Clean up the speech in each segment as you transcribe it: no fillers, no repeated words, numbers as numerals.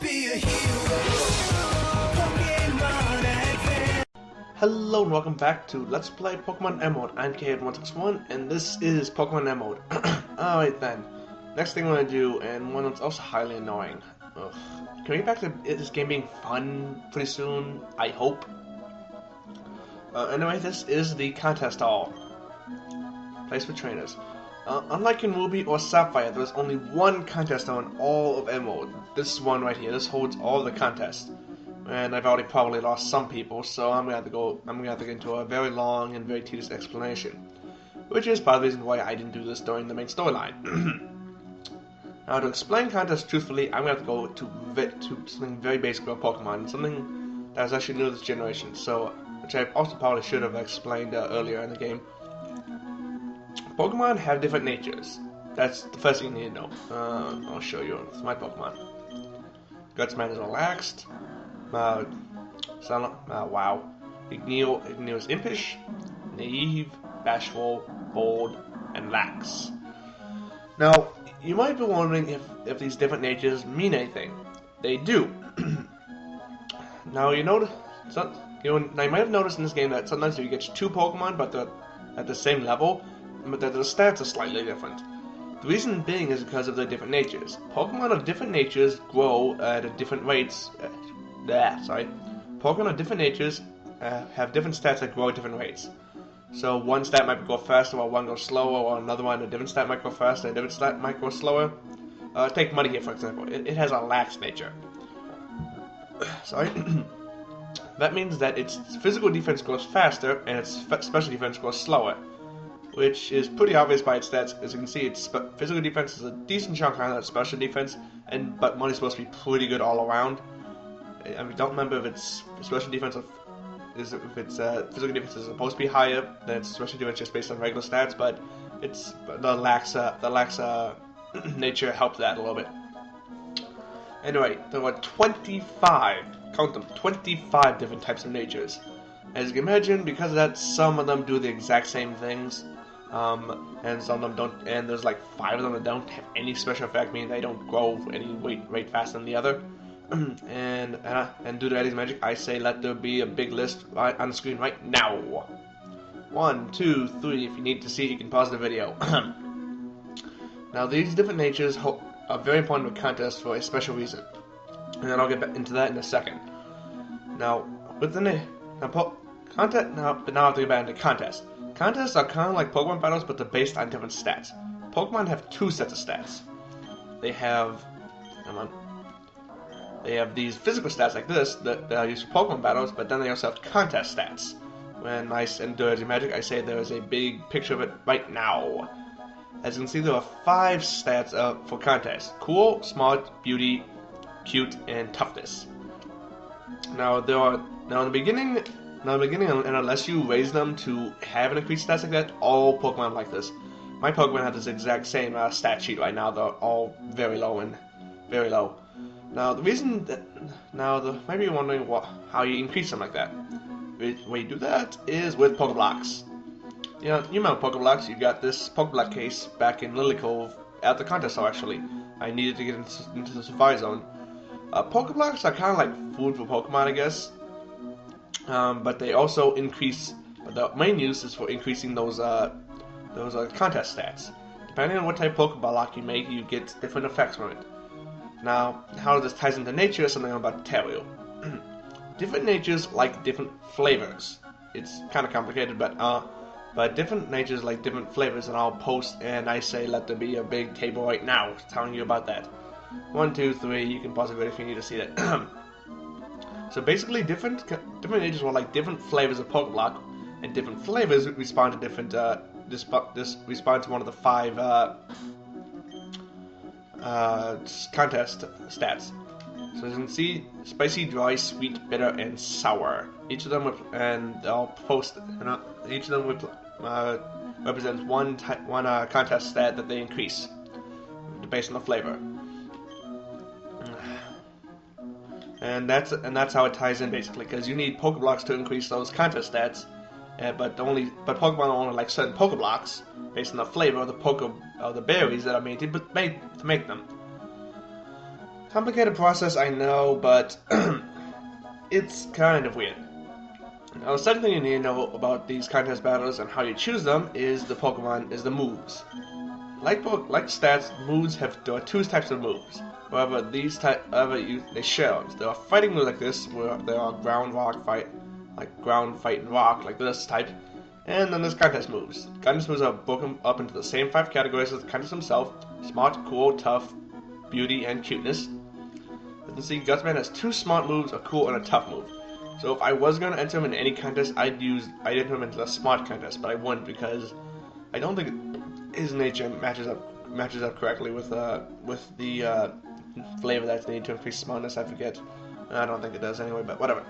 be a hero. Pokemon Advance. Hello and welcome back to Let's Play Pokemon Emerald. I'm K161 and this is Pokemon Emerald. Alright then, next thing I want to do, and one that's also highly annoying. Ugh. Can we get back to this game being fun pretty soon? I hope. Anyway, this is the contest hall. Place for trainers. Unlike in Ruby or Sapphire, there's only one contest hall in all of Emerald. This one right here. This holds all the contests. And I've already probably lost some people, so I'm gonna have to get into a very long and very tedious explanation. Which is part of the reason why I didn't do this during the main storyline. Now, to explain contests truthfully, I'm gonna have to go to something very basic about Pokemon, something that was actually new to this generation, which I also probably should have explained earlier in the game. Pokemon have different natures. That's the first thing you need to know. I'll show you. It's my Pokemon. Gutsman is relaxed. Wow. Igneo is impish, naive, bashful, bold, and lax. Now, you might be wondering if these different natures mean anything. They do. Now, you might have noticed in this game that sometimes you get two Pokemon, but they're at the same level, but the stats are slightly different. The reason being is because of their different natures. Pokemon of different natures grow at different rates. Pokemon of different natures have different stats that grow at different rates. So one stat might go faster while one goes slower, or another one, a different stat might go faster, a different stat might go slower. Take money here, for example. It has a lax nature. That means that its physical defense goes faster, and its special defense goes slower. Which is pretty obvious by its stats. As you can see, its physical defense is a decent chunk higher than its special defense, but money's supposed to be pretty good all around. I don't remember if its special defense physical defense is supposed to be higher than its special defense just based on regular stats, but the lax nature helped that a little bit. Anyway, there are 25, count them, 25 different types of natures. As you can imagine, because of that, some of them do the exact same things, and some of them don't, and there's like 5 of them that don't have any special effect, meaning they don't grow any rate faster than the other. and due to Eddie's magic, I say let there be a big list right on the screen right now. 1, 2, 3. If you need to see it, you can pause the video. Now, these different natures are very important to contests for a special reason, and then I'll get back into that in a second. Now, now I have to get back into contests. Contests are kind of like Pokemon battles, but they're based on different stats. Pokemon have 2 sets of stats. They have these physical stats like this that are used for Pokemon battles, but then they also have contest stats. When I send Dirty Magic, I say there is a big picture of it right now. As you can see, there are 5 stats for contests: cool, smart, beauty, cute, and toughness. Now in the beginning, and unless you raise them to have an increased stats like that, all Pokemon like this. My Pokemon have this exact same stat sheet right now. They're all very low and very low. Now, the reason that maybe you're wondering how you increase them like that. The way you do that is with Pokeblocks. You remember Pokeblocks? You got this Pokeblock case back in Lily Cove at the contest hall. Actually, I needed to get into the Safari Zone. Pokeblocks are kind of like food for Pokemon, I guess. But they also increase. But the main use is for increasing those contest stats. Depending on what type of Pokeblock you make, you get different effects from it. Now, how this ties into nature is something I'm about to tell you. Different natures like different flavors. It's kind of complicated, but different natures like different flavors, and I'll post and I say let there be a big table right now telling you about that. 1, 2, 3. You can pause the video if you need to see that. So basically, different natures will like different flavors of Pokeblock, and different flavors respond to different. Respond to one of the 5 contest stats. So as you can see, spicy, dry, sweet, bitter, and sour. Each of them represents one contest stat that they increase based on the flavor. And that's how it ties in basically, because you need Pokeblocks to increase those contest stats, but Pokemon only like certain Pokeblocks based on the flavor of the berries that are made to make them. Complicated process, I know, but it's kind of weird. Now, the second thing you need to know about these contest battles and how you choose them is the moves. Like stats, moves there are two types of moves. However, they share. There are fighting moves like this, where there are ground, fight, and rock, like this type. And then there's contest moves. Contest moves are broken up into the same 5 categories as the contest himself: smart, cool, tough, beauty, and cuteness. As you can see, Gutsman has 2 smart moves, a cool, and a tough move. So if I was going to enter him in any contest, I'd enter him into the smart contest, but I wouldn't because I don't think his nature matches up correctly with the flavor that's needed to increase smartness. I forget. I don't think it does anyway, but whatever.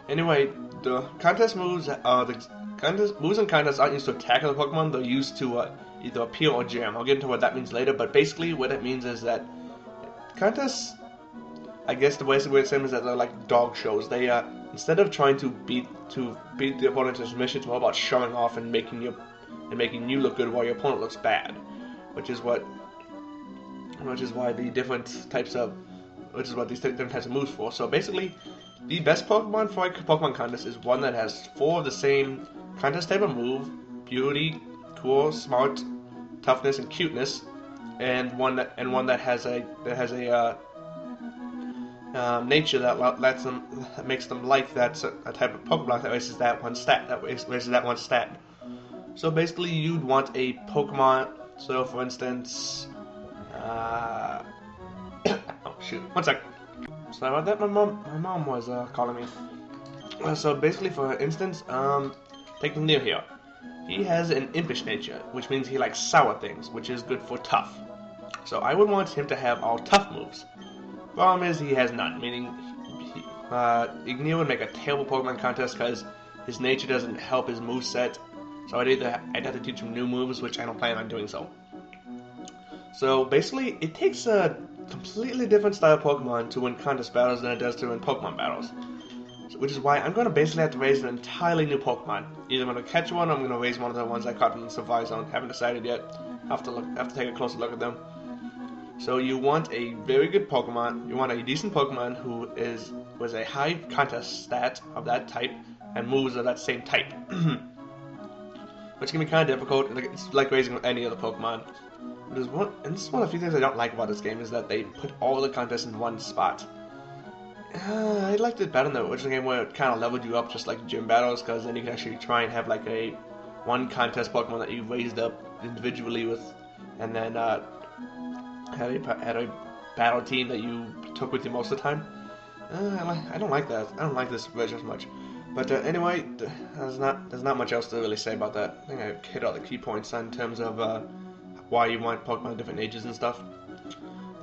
Anyway, the contest moves moves and contests aren't used to attack other Pokemon. They're used to either appeal or jam. I'll get into what that means later, but basically what it means is that contests, I guess the way to say them is that they're like dog shows. They instead of trying to beat the opponent to submission, it's more about showing off and making you look good while your opponent looks bad, which is what these different types of moves for. So basically, the best Pokemon for a Pokemon contest is one that has 4 of the same contest type of move: beauty, cool, smart, toughness, and cuteness, and one that has a nature that makes them like a type of Pokeblock that raises that one stat. So basically, you'd want a Pokemon. So for instance, oh shoot, one sec. Sorry about that. My mom was calling me. So basically, for instance, take Neil here. He has an impish nature, which means he likes sour things, which is good for tough. So I would want him to have all tough moves. Problem is, he has none, meaning Igneo would make a terrible Pokemon contest because his nature doesn't help his moveset. So I'd have to teach him new moves, which I don't plan on doing so. So basically, it takes a completely different style of Pokemon to win contest battles than it does to win Pokemon battles. So, which is why I'm going to basically have to raise an entirely new Pokemon. Either I'm going to catch one, or I'm going to raise one of the ones I caught from the Survival Zone. Haven't decided yet. Have to take a closer look at them. So you want a very good Pokemon. You want a decent Pokemon who was a high contest stat of that type and moves of that same type. Which can be kind of difficult. It's like raising any other Pokemon. This is one of the few things I don't like about this game is that they put all the contests in one spot. I liked it better in the original game where it kind of leveled you up just like gym battles, because then you can actually try and have like one contest Pokemon that you raised up individually with, and then had a battle team that you took with you most of the time. I don't like that. I don't like this version as much. But anyway, there's not much else to really say about that. I think I hit all the key points in terms of why you want Pokemon of different ages and stuff.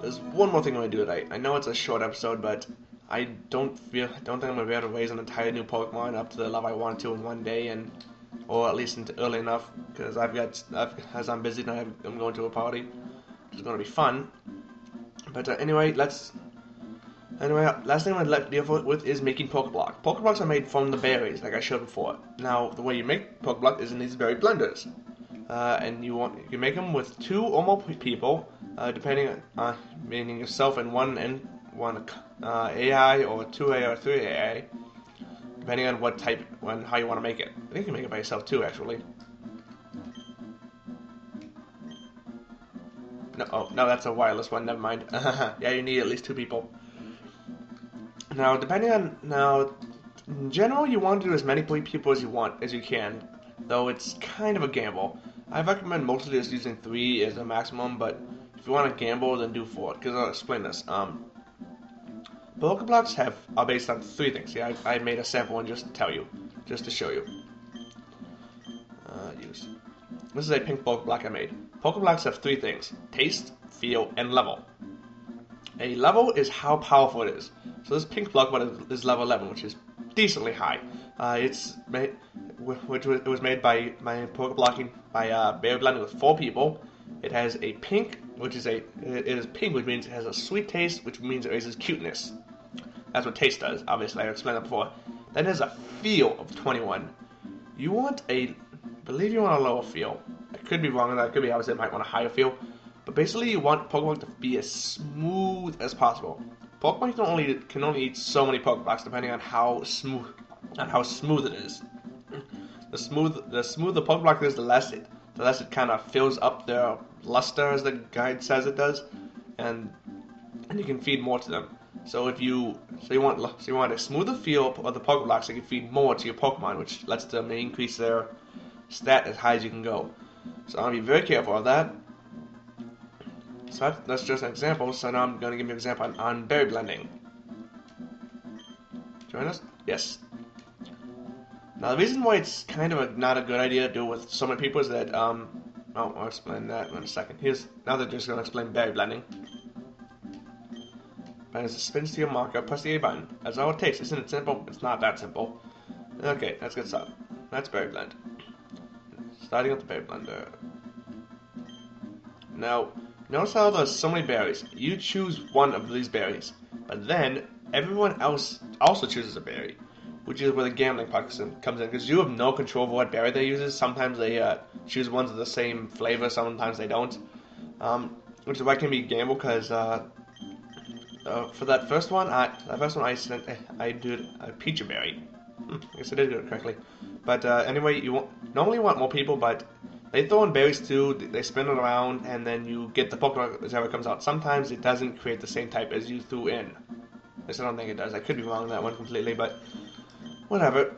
There's one more thing I want to do today. I know it's a short episode, but I don't think I'm gonna be able to raise an entire new Pokemon up to the level I wanted to in one day, or at least early enough, because as I'm busy now, I'm going to a party, which is gonna be fun. But anyway, last thing I'm gonna deal with is making Pokeblocks. Pokeblocks are made from the berries, like I showed before. Now, the way you make Pokeblock is in these berry blenders. And you can make them with 2 or more people, depending on meaning yourself and one AI or 2 AI or 3 AI, depending on what type and how you want to make it. I think you can make it by yourself too, actually. No, that's a wireless one. Never mind. Yeah, you need at least 2 people. Now, in general, you want to do as many people as you can, though it's kind of a gamble. I recommend mostly just using 3 as a maximum, but if you want to gamble, then do 4. Because I'll explain this. Pokeblocks are based on 3 things. See, I made a sample one just to show you. This is a pink Pokeblock I made. Pokeblocks have 3 things: taste, feel, and level. A level is how powerful it is. So this pink block is level 11, which is decently high. It was made by Pokeblocking by berry blending with 4 people. It has a pink, which means it has a sweet taste, which means it raises cuteness. That's what taste does. Obviously, I explained that before. Then it has a feel of 21. I believe you want a lower feel. I could be wrong on that. It could be obviously it might want a higher feel. But basically, you want Pokemon to be as smooth as possible. Pokemon can only eat so many Pokeblocks depending on how smooth it is. The smoother Pokeblock is, the less it kind of fills up their luster, as the guide says it does, and you can feed more to them. So you want a smoother feel of the Pokeblock so you can feed more to your Pokemon, which lets them increase their stat as high as you can go. So I'll be very careful of that. So that's just an example. So now I'm going to give you an example on berry blending. Join us? Yes. Now the reason why it's kind of not a good idea to do it with so many people is that I'll explain that in a second. Now they're just going to explain berry blending. As it spins to your marker, press the A button. That's all it takes. Isn't it simple? It's not that simple. Okay, let's get started. That's berry blend. Starting with the berry blender. Now, notice how there's so many berries. You choose one of these berries, but then everyone else also chooses a berry, which is where the gambling part comes in, because you have no control over what berry they use. Sometimes they choose ones of the same flavor, sometimes they don't. Which is why it can be gamble, because for that first one, I did a peach berry. I guess I did do it correctly. But anyway, you normally want more people, but they throw in berries too. They spin it around, and then you get the Pokemon whichever comes out. Sometimes it doesn't create the same type as you threw in. At least I don't think it does. I could be wrong on that one completely, but whatever.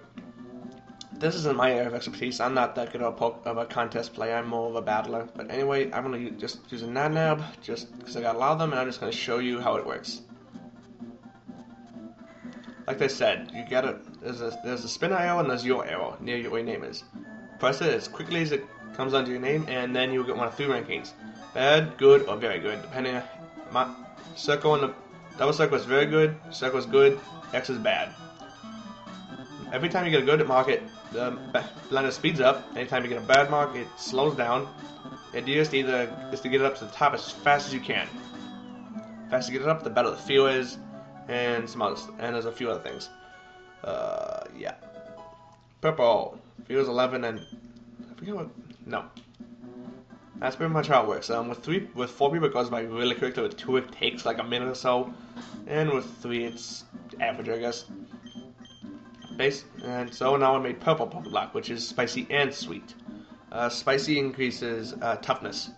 This isn't my area of expertise. I'm not that good of a contest player. I'm more of a battler. But anyway, I'm going to just use a Nanab, just because I got a lot of them, and I'm just going to show you how it works. Like I said, there's a spin arrow and there's your arrow near where your name is. Press it as quickly as it comes onto your name, and then you'll get one of 3 rankings: bad, good, or very good. Depending on my circle and the double circle is very good, circle is good, X is bad. Every time you get a good mark, the blender speeds up. Anytime you get a bad mark, it slows down. The idea is to get it up to the top as fast as you can. The faster you get it up, the better the feel is, and there's a few other things. Yeah. Purple feels 11, and I forget what. No. That's pretty much how it works. With 4 people it goes by really quickly. With 2 it takes like a minute or so, and with 3 it's average, I guess. And so now I made purple Pokeblock, which is spicy and sweet. Spicy increases toughness.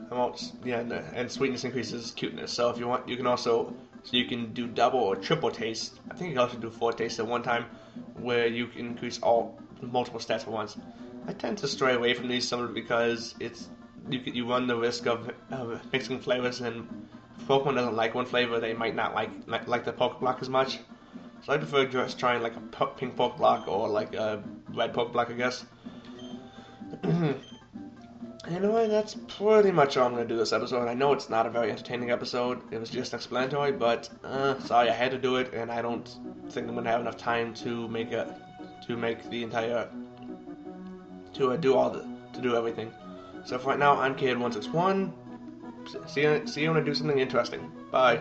And sweetness increases cuteness. So if you want, you can do double or triple taste. I think you can also do 4 tastes at one time, where you can increase multiple stats at once. I tend to stray away from these simply because you run the risk of mixing flavors, and if Pokemon doesn't like one flavor, they might not like the Pokeblock as much. So I prefer just trying like a pink Pokeblock or like a red Pokeblock, I guess. Anyway, that's pretty much all I'm going to do this episode. I know it's not a very entertaining episode. It was just explanatory, but sorry, I had to do it, and I don't think I'm going to have enough time to do everything. So for right now, I'm Kid161. See you when I do something interesting. Bye.